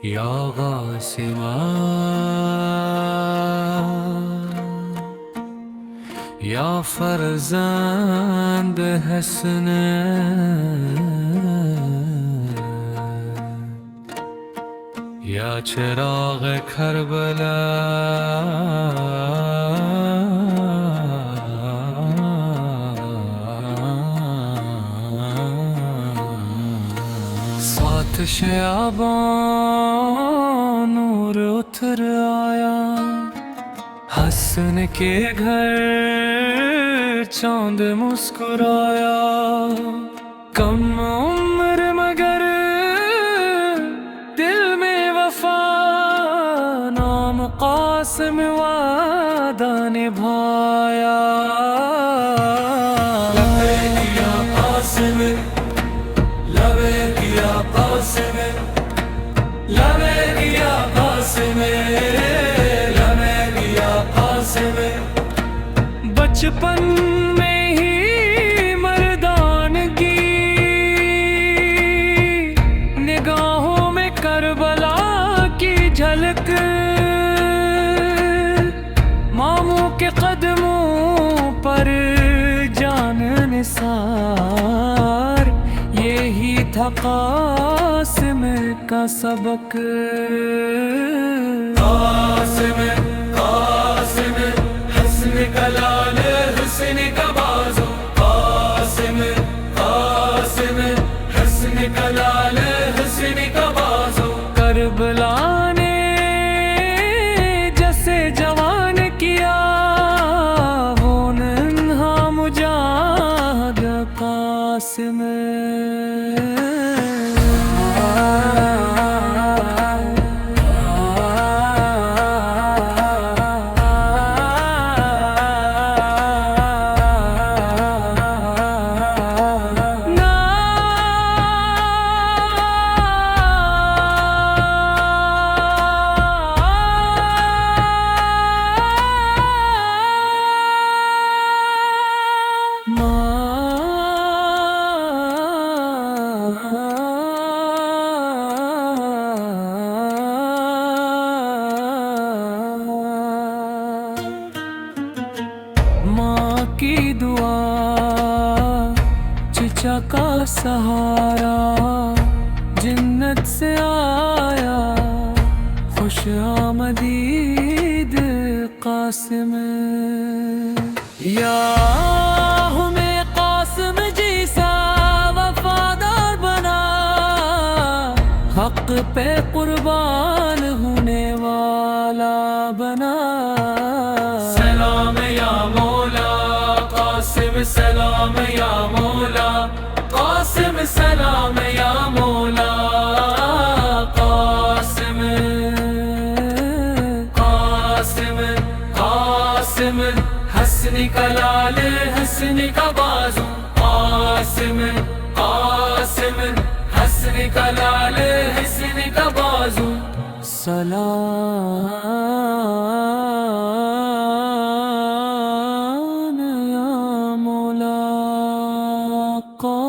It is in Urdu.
یا قاسما یا فرزند حسن، یا چراغ کربلا، آتش آبان نور اتر آیا، حسن کے گھر چاند مسکرایا، کم عمر مگر دل میں وفا، نام قاسم وعدہ نبھایا۔ لبیک یا قاسم، لبیک یا قاسم، لبیک یا قاسم، لبیک یا قاسم۔ بچپن میں ہی مردانگی، نگاہوں میں کربلا کی جھلک، ماموں کے قدموں پر جان نثار، یہی تھا قاسم کا سبق۔ قاسم قاسم حسن کا لال، حسن کا بازو، قاسم قاسم حسن کا لال، حسن کا بازو۔ کربلا نے جیسے جوان کیا، وہ ننھا مجاہد قاسم۔ ماں کی دعا، چچا کا سہارا، جنت سے آیا خوش آمدید قاسم۔ یا ہمیں قاسم جیسا وفادار بنا، حق پہ قربان ہونے والا بنا۔ سلام یا مولا قاسم، سلام یا مولا قاسم، سلام یا مولا قاسم۔ قاسم قاسم حسن کا لال، حسن کا بازو، قاسم قاسم حسن کا لال، حسن کا بازو۔ سلام یا مولا قاسم۔